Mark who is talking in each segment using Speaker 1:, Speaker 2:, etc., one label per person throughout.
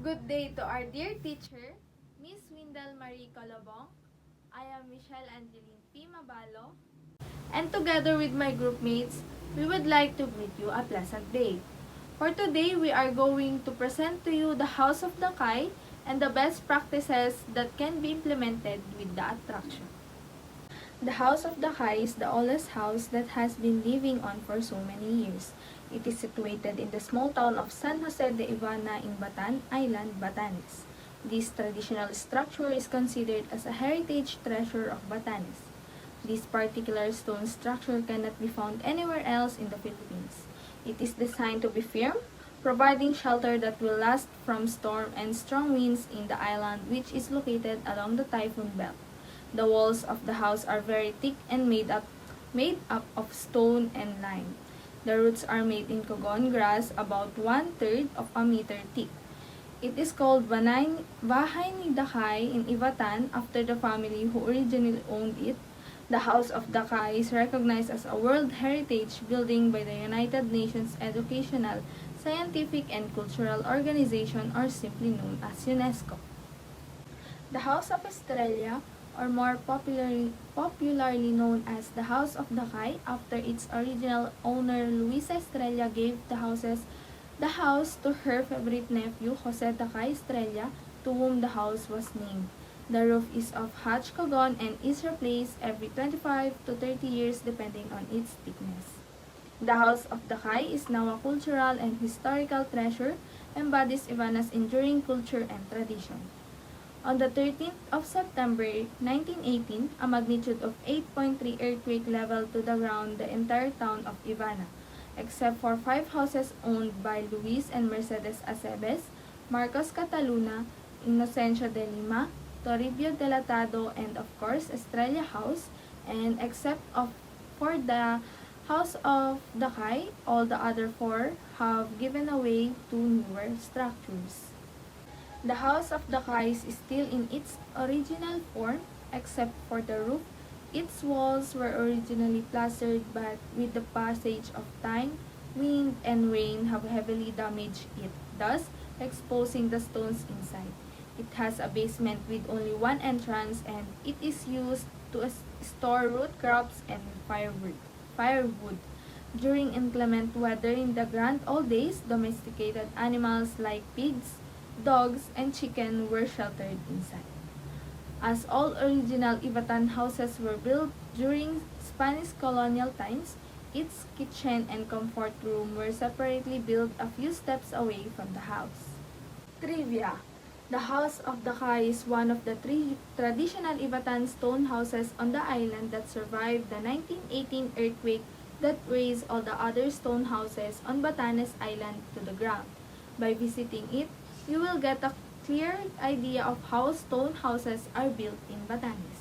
Speaker 1: Good day to our dear teacher, Miss Windel Marie Colobong. I am Michelle Angeline P. Mabalo. And together with my group mates, we would like to greet you a pleasant day. For today, we are going to present to you the House of the Kai and the best practices that can be implemented with the attraction. The House of the Kai is the oldest house that has been living on for so many years. It is situated in the small town of San Jose de Ivana in Batan Island, Batanes. This traditional structure is considered as a heritage treasure of Batanes. This particular stone structure cannot be found anywhere else in the Philippines. It is designed to be firm, providing shelter that will last from storm and strong winds in the island, which is located along the typhoon belt. The walls of the house are very thick and made up of stone and lime. The roots are made in cogon grass about 1/3 of a meter thick. It is called Bahay ni Dakay in Ivatan after the family who originally owned it. The House of Dakay is recognized as a World Heritage Building by the United Nations Educational, Scientific and Cultural Organization, or simply known as UNESCO. The House of Estrella, or more popularly known as the House of Dakay, after its original owner Luisa Estrella gave the house to her favorite nephew Jose Dakay Estrella, to whom the house was named. The roof is of hatch cogon and is replaced every 25 to 30 years depending on its thickness. The House of Dakay is now a cultural and historical treasure, embodies Ivana's enduring culture and tradition. On the 13th of September 1918, a magnitude of 8.3 earthquake leveled to the ground the entire town of Ivana, except for 5 houses owned by Luis and Mercedes Acebes, Marcos Cataluna, Inocencio de Lima, Toribio Delatado, and of course Estrella House, and except for the House of Dakay, all the other 4 have given away to newer structures. The House of Dakay is still in its original form, except for the roof. Its walls were originally plastered, but with the passage of time, wind and rain have heavily damaged it, thus exposing the stones inside. It has a basement with only one entrance, and it is used to store root crops and firewood. During inclement weather in the grand old days, domesticated animals like pigs, dogs, and chicken were sheltered inside. As all original Ivatan houses were built during Spanish colonial times, its kitchen and comfort room were separately built a few steps away from the house. Trivia: the House of Dakay is one of the 3 traditional Ivatan stone houses on the island that survived the 1918 earthquake that razed all the other stone houses on Batanes Island to the ground. By visiting it, you will get a clear idea of how stone houses are built in Batanes.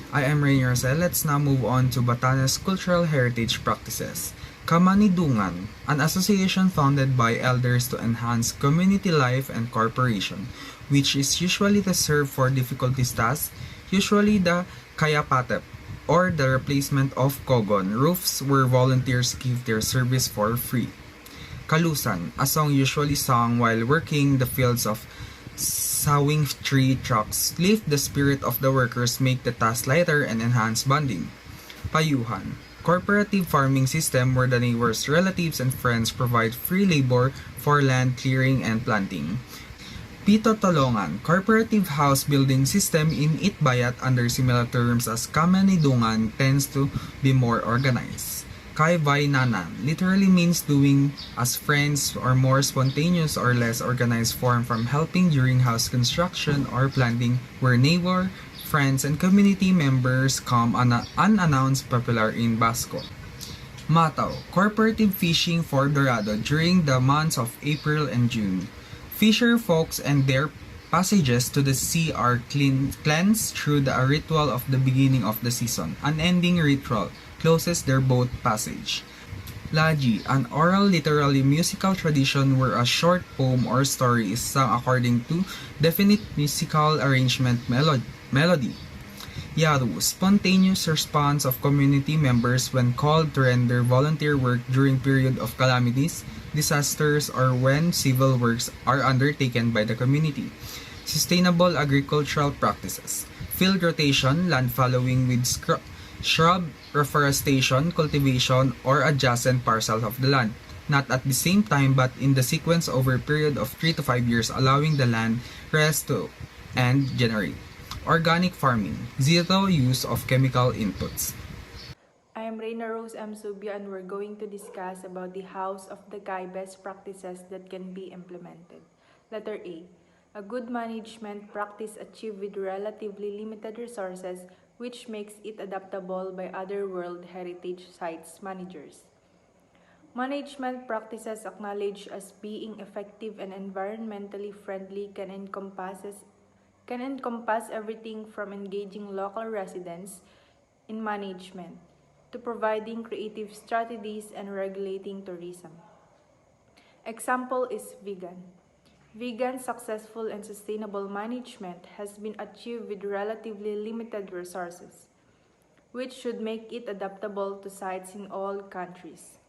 Speaker 2: I am Rainier Rosel. Let's now move on to Batanes Cultural Heritage Practices. Kamanidungan, an association founded by elders to enhance community life and cooperation, which is usually reserved for difficulties tasks, usually the kayapatep, or the replacement of kogon roofs where volunteers give their service for free. Kalusan, a song usually sung while working the fields of sawing tree trunks, lift the spirit of the workers, make the task lighter, and enhance bonding. Payuhan, cooperative farming system where the neighbors, relatives, and friends provide free labor for land clearing and planting. Pito Tolongan, cooperative house building system in Itbayat under similar terms as Kamanidungan, tends to be more organized. Kai Vai Nanan literally means doing as friends, or more spontaneous or less organized form from helping during house construction or planting, where neighbor, friends, and community members come unannounced, popular in Basco. Mataw, cooperative fishing for dorado during the months of April and June. Fisher folks and their passages to the sea are cleansed through the ritual of the beginning of the season. Unending ritual closes their boat passage. Laji, an oral, literally musical tradition where a short poem or story is sung according to definite musical arrangement melody. Yaru, spontaneous response of community members when called to render volunteer work during period of calamities, disasters, or when civil works are undertaken by the community. Sustainable agricultural practices. Field rotation, land following with shrub reforestation, cultivation, or adjacent parcels of the land. Not at the same time but in the sequence over a period of 3 to 5 years, allowing the land rest to and generate. Organic farming, zero use of chemical inputs.
Speaker 3: I am Reina Rose M. Subia and we're going to discuss about the House of the Kai best practices that can be implemented. Letter A. A good management practice achieved with relatively limited resources which makes it adaptable by other World Heritage Sites managers. Management practices acknowledged as being effective and environmentally friendly can encompass everything from engaging local residents in management to providing creative strategies and regulating tourism. Example is vegan. Vegan successful and sustainable management has been achieved with relatively limited resources, which should make it adaptable to sites in all countries.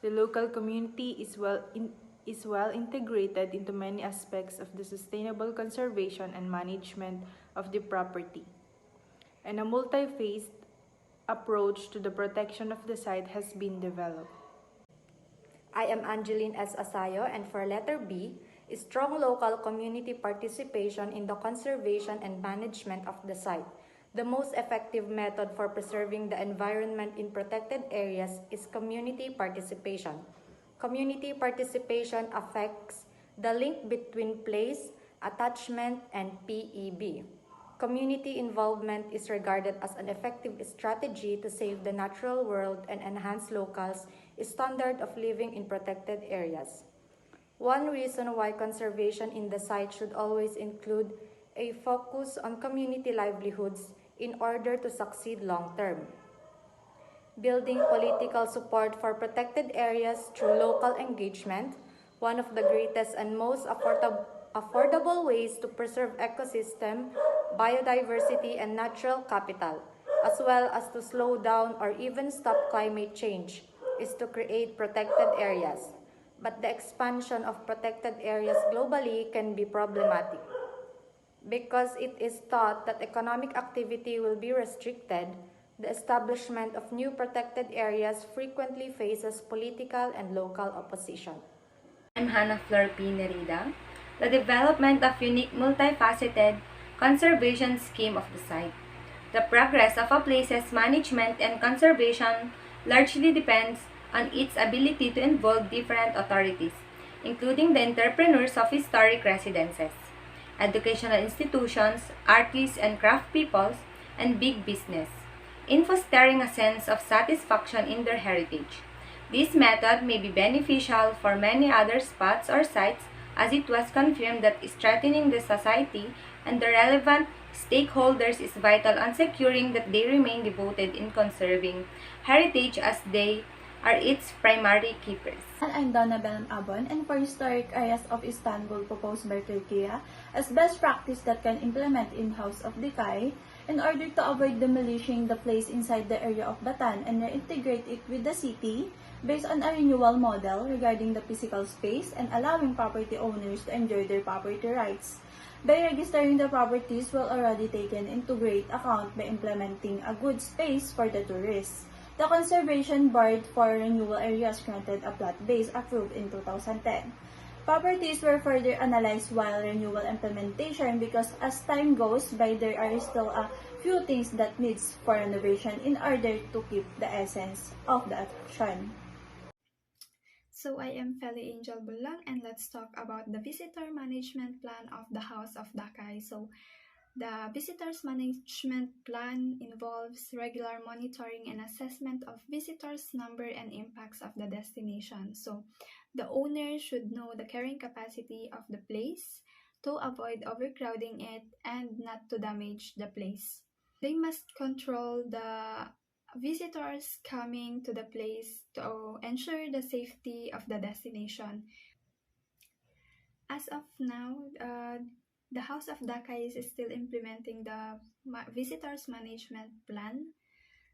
Speaker 3: The local community is well integrated into many aspects of the sustainable conservation and management of the property, and a multi-phased approach to the protection of the site has been developed.
Speaker 4: I am Angeline S. Asayo, and for letter B, is strong local community participation in the conservation and management of the site. The most effective method for preserving the environment in protected areas is community participation. Community participation affects the link between place, attachment, and PEB. Community involvement is regarded as an effective strategy to save the natural world and enhance locals' standard of living in protected areas. One reason why conservation in the site should always include a focus on community livelihoods in order to succeed long term. Building political support for protected areas through local engagement, one of the greatest and most affordable ways to preserve ecosystem, biodiversity, and natural capital, as well as to slow down or even stop climate change, is to create protected areas. But the expansion of protected areas globally can be problematic because it is thought that economic activity will be restricted. The establishment of new protected areas frequently faces political and local opposition.
Speaker 5: I'm Hannah Flor P. Nerida. The development of unique multifaceted conservation scheme of the site. The progress of a place's management and conservation largely depends on its ability to involve different authorities, including the entrepreneurs of historic residences, educational institutions, artists and craft peoples, and big business, in fostering a sense of satisfaction in their heritage. This method may be beneficial for many other spots or sites, as it was confirmed that strengthening the society and the relevant stakeholders is vital on securing that they remain devoted in conserving heritage as they are its primary keepers.
Speaker 6: I'm Donna Belam Abon, and for historic areas of Istanbul proposed by Turkey as best practice that can implement in House of Decay in order to avoid demolishing the place inside the area of Batan and reintegrate it with the city based on a renewal model regarding the physical space and allowing property owners to enjoy their property rights. By registering the properties will already taken into great account by implementing a good space for the tourists. The Conservation Board for Renewal Areas granted a plot base approved in 2010. Properties were further analyzed while renewal implementation because as time goes by there are still a few things that needs for renovation in order to keep the essence of the attraction.
Speaker 7: So I am Feli Angel Bulang, and let's talk about the visitor management plan of the House of Dakay. So the visitors management plan involves regular monitoring and assessment of visitors number and impacts of the destination. So the owner should know the carrying capacity of the place to avoid overcrowding it and not to damage the place. They must control the visitors coming to the place to ensure the safety of the destination. As of now, the House of Dakay is still implementing the visitors management plan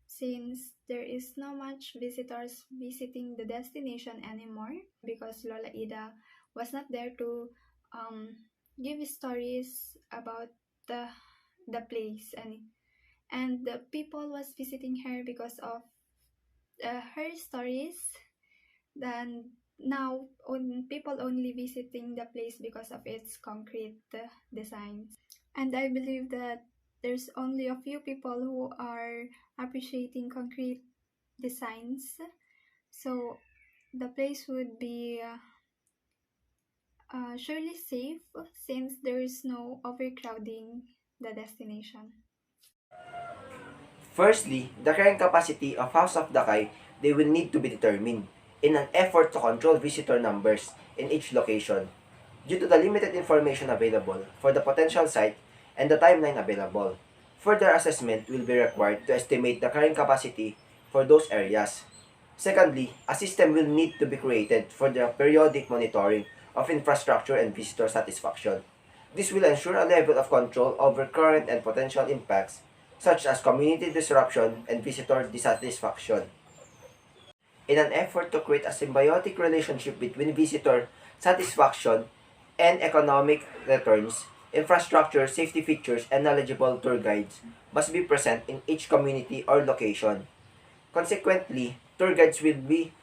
Speaker 7: since there is no much visitors visiting the destination anymore because Lola Ida was not there to give stories about the place, and the people was visiting her because of her stories. Then now people only visiting the place because of its concrete designs, and I believe that there's only a few people who are appreciating concrete designs, so the place would be surely safe since there is no overcrowding the destination.
Speaker 8: Firstly, the current capacity of House of Dakay, they will need to be determined in an effort to control visitor numbers in each location due to the limited information available for the potential site and the timeline available. Further assessment will be required to estimate the current capacity for those areas. Secondly, a system will need to be created for the periodic monitoring of infrastructure and visitor satisfaction. This will ensure a level of control over current and potential impacts such as community disruption and visitor dissatisfaction. In an effort to create a symbiotic relationship between visitor satisfaction and economic returns, infrastructure, safety features, and knowledgeable tour guides must be present in each community or location. Consequently, tour guides will be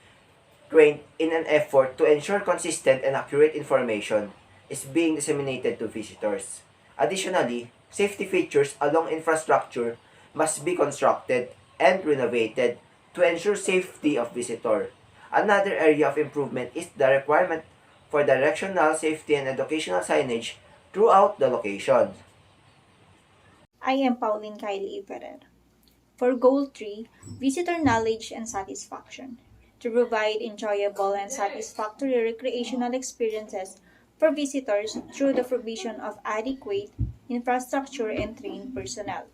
Speaker 8: trained in an effort to ensure consistent and accurate information is being disseminated to visitors. Additionally, safety features along infrastructure must be constructed and renovated to ensure safety of visitor. Another area of improvement is the requirement for directional safety and educational signage throughout the location.
Speaker 9: I am Pauline Kylie Ferrer. For Goal 3, Visitor Knowledge and Satisfaction, to provide enjoyable and satisfactory recreational experiences for visitors through the provision of adequate infrastructure and trained personnel.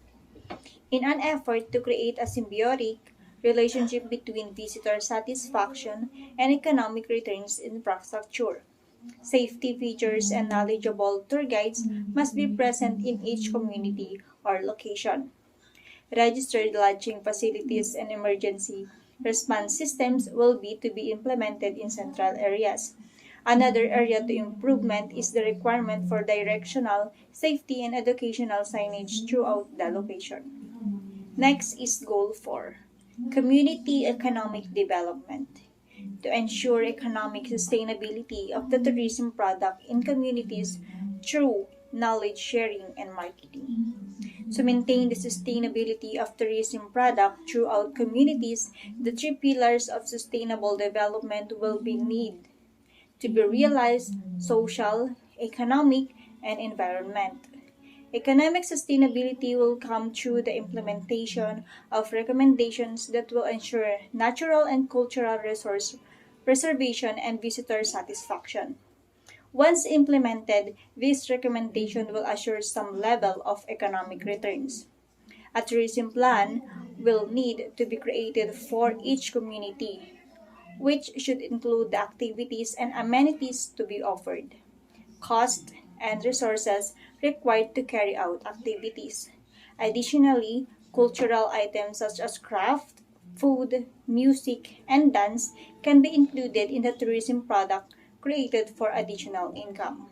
Speaker 9: In an effort to create a symbiotic relationship between visitor satisfaction and economic returns in infrastructure, safety features and knowledgeable tour guides must be present in each community or location. Registered lodging facilities and emergency response systems will be to be implemented in central areas. Another area to improvement is the requirement for directional, safety, and educational signage throughout the location. Next is Goal 4, Community Economic Development, to ensure economic sustainability of the tourism product in communities through knowledge sharing and marketing. To maintain the sustainability of tourism product throughout communities, the three pillars of sustainable development will be need to be realized: social, economic, and environment. Economic sustainability will come through the implementation of recommendations that will ensure natural and cultural resource preservation and visitor satisfaction. Once implemented, this recommendation will assure some level of economic returns. A tourism plan will need to be created for each community, which should include the activities and amenities to be offered, cost, and resources required to carry out activities. Additionally, cultural items such as craft, food, music, and dance can be included in the tourism product created for additional income.